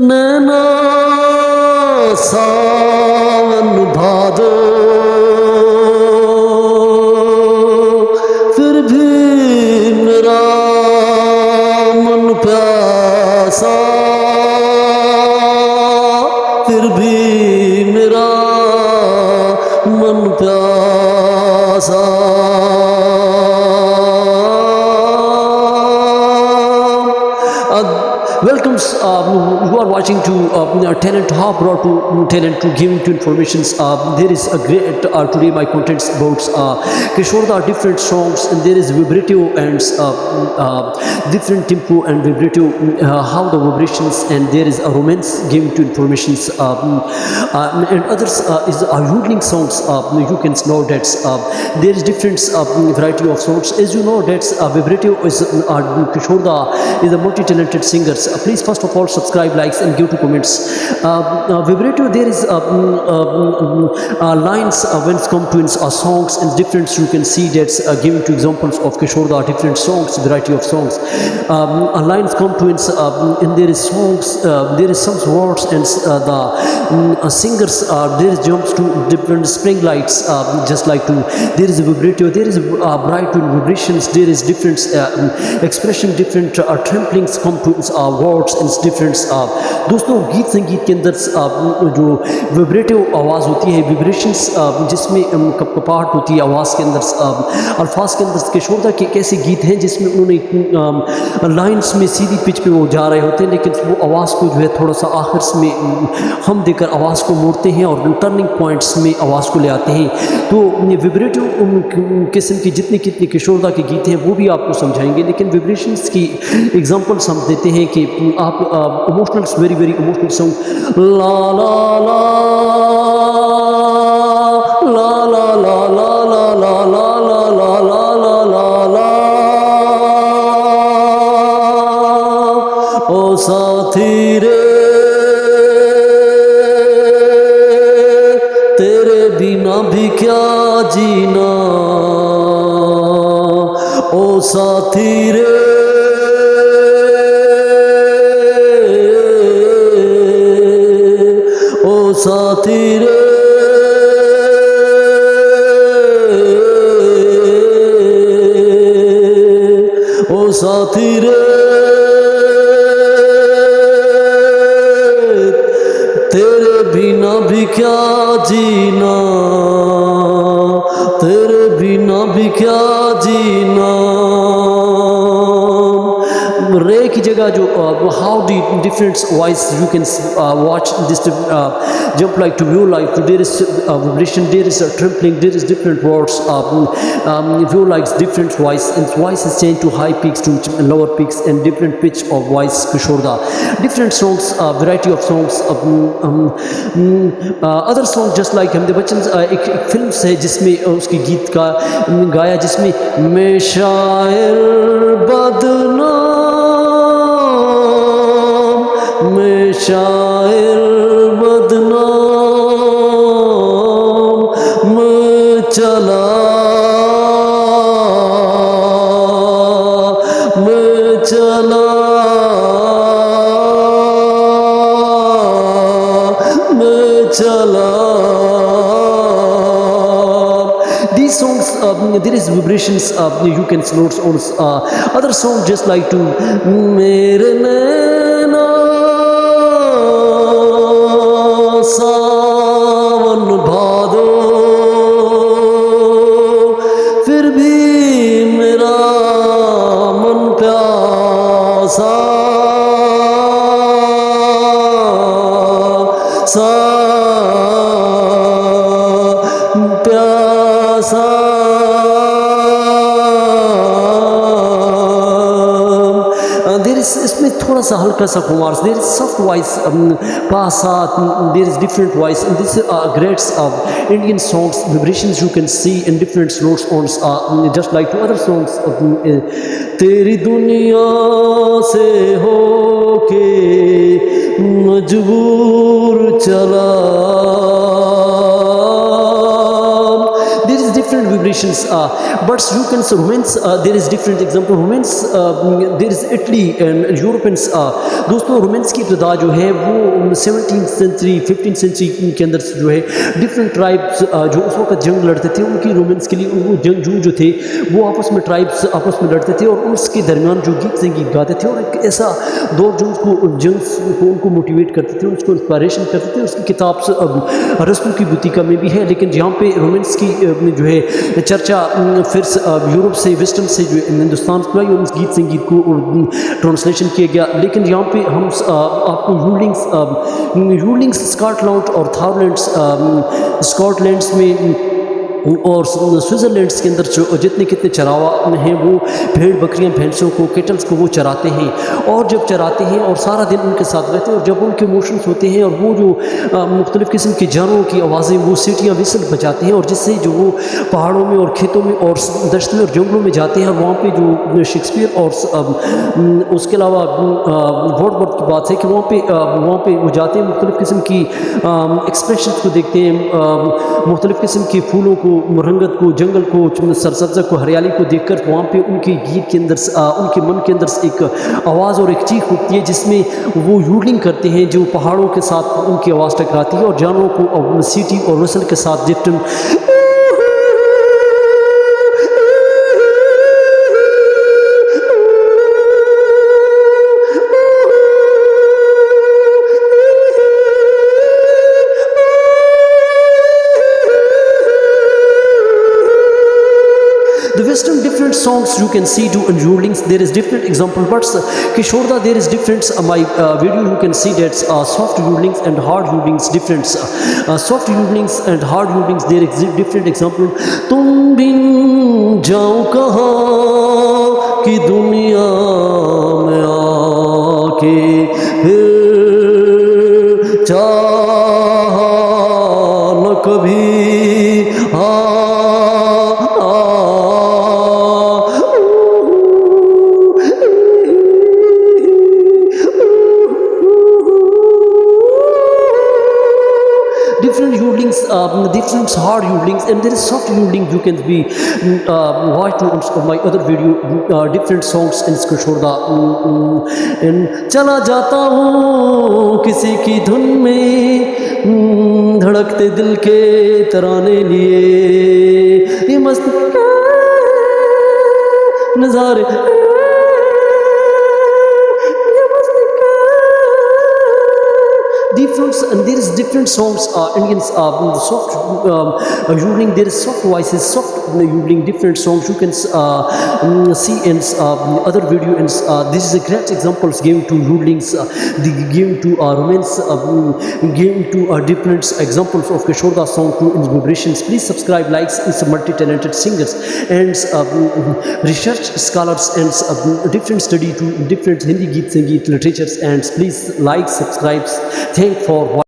नैना सावन भादो फिर भी मेरा मन प्यासा फिर भी मेरा मन प्यासा welcomes you are watching to talent how brought to talent to giving to informations there is a great today my contents about Kishore different songs and there is vibrative and different tempo and vibrative how the vibrations and there is a romance giving to informations and others is yoodling songs you can know that there is different variety of songs as you know that vibrative is Kishore is a multi-talented singers. Please first of all subscribe, likes and give to comments. Vibrative there is lines when it comes to songs and different you can see that's giving to examples of Kishore different songs, variety of songs. Lines come to and there is songs, there is some words and the singers there is jumps to different spring lights just like to there is a vibrative, there is bright vibrations, there is different expression, different tramplings come to words in different दोस्तों गीत संगीत के अंदर जो विब्रेटिव आवाज़ होती है विब्रेशंस जिसमें कपकपाहट होती है आवाज़ के अंदर अल्फाज के अंदर किशोर के एक ऐसे गीत हैं जिसमें उन्होंने लाइंस में सीधी पिच पे वो जा रहे होते हैं लेकिन वो आवाज़ को जो है थोड़ा सा आखिर में हम देकर आवाज़ को मोड़ते हैं और टर्निंग पॉइंट्स में आवाज़ को ले आते हैं तो विब्रेटिव किस्म की जितने कितने किशोर के गीत हैं वो भी आपको समझाएंगे लेकिन विब्रेशंस की एग्जांपल्स हम देते हैं कि आप emotional very very emotional song ला ला ला ला ला ला ला ला ला ला ला ला ला ला ओ साथी रे तेरे बिना भी क्या जीना ओ साथी रे साथी रे ओ साथी रे तेरे बिना भी क्या जीना तेरे बिना भी क्या जीना रे की जगह जो how the different voice you can watch this jump like to view like to there is vibration there is a trembling there is different words view likes different voice and voice is changed to high peaks to lower peaks and different pitch of voice Kishore different songs variety of songs other songs just like हमने बच्चन एक film है जिसमें उसकी गीत का गाया जिसमें मैं शायर बदनाम मैं शायर बदनाम मैं चला मैं चला मैं चला these songs there is vibrations you can note on other songs just like to mere naina sawan bhado फिर भी मेरा मन प्यासा सा प्यासा इसमें थोड़ा सा हल्का सा Kumar there is soft voice पासा there is different voice and this greats of Indian songs vibrations you can see in different notes on just like to other songs तेरी दुनिया से हो के मजबूर चला different vibrations. But you can say romance, there is different example. Romance, there is Italy and Europeans. दोस्तों romance की इब्तदा जो है वो 17th सेंचुरी 15th सेंचुरी के अंदर जो है डिफरेंट ट्राइब्स जो उस वक्त जंग लड़ते थे उनकी रोमांस के लिए वो जंगजू जो थे वो आपस में ट्राइब्स आपस में लड़ते थे और उसके दरमियान जो गीत संगीत गाते थे और एक ऐसा दौर जो उसको जंग को उनको मोटिवेट करते थे, उसको इंस्पायरेशन करते थे। उसकी किताब रस्मों की बुतिका में भी है, लेकिन जहाँ पे रोमांस की जो है चर्चा फिर यूरोप से वेस्टर्न से जो हिंदुस्तान को आई और उस गीत संगीत को ट्रांसलेशन किया गया। लेकिन यहाँ पे हम आपको यूडलिंग्स स्कॉटलैंड और थारलैंड्स स्कॉटलैंड्स में और स्विट्ज़रलैंड के अंदर जो जितने कितने चरावा हैं वो भेड़ बकरियां भैंसों को केटल्स को वो चराते हैं और जब चराते हैं और सारा दिन उनके साथ रहते हैं और जब उनके इमोशंस होते हैं और वो जो मुख्तलिफ़ किस्म की जानवरों की आवाज़ें वो सीटियाँ विसल बजाते हैं और जिससे जो वो पहाड़ों में और खेतों में और दश्त में और जंगलों में जाते हैं और वहाँ पर जो शेक्सपियर और उसके अलावा वर्ड की बात है कि वहाँ पे वो जाते हैं, मुख्तलिफ़ किस्म की एक्सप्रेशन को देखते हैं, मुख्तलिफ़ किस्म के फूलों को, रंगत को, जंगल को, सरसब्जा को, हरियाली को देखकर वहाँ पे उनके गीत के अंदर उनके मन के अंदर एक आवाज़ और एक चीख उठती है जिसमें वो यूडलिंग करते हैं जो पहाड़ों के साथ उनकी आवाज़ टकराती है और जानवरों को सीटी और रसल के साथ different the western different songs you can see do in yoodlings. There is different example, but Kishore, there is difference. My video you can see that soft yoodlings and hard yoodlings difference. Soft yoodlings and hard yoodlings there exist different example. तुम बिन जाऊं कहाँ की दुनिया में आके फिर चाहा न कभी different yoodlings, different hard yoodlings, and there is soft yoodling. You can be watch on my other video different songs in Kishore and चला जाता हूँ किसी की धुन में धड़कते दिल के तराने लिए ये मस्त नज़ारे different, and there is different songs Indians soft yoodling, there is soft voices, soft yoodling, different songs you can see in other video, and this is a great examples given to yoodlings, given to romance, given to different examples of Kishore song to in vibrations. Please subscribe, likes, it's multi-talented singers and research scholars and different study to different Hindi Geet Sangeet literatures, and please like, subscribe. Thank for watching.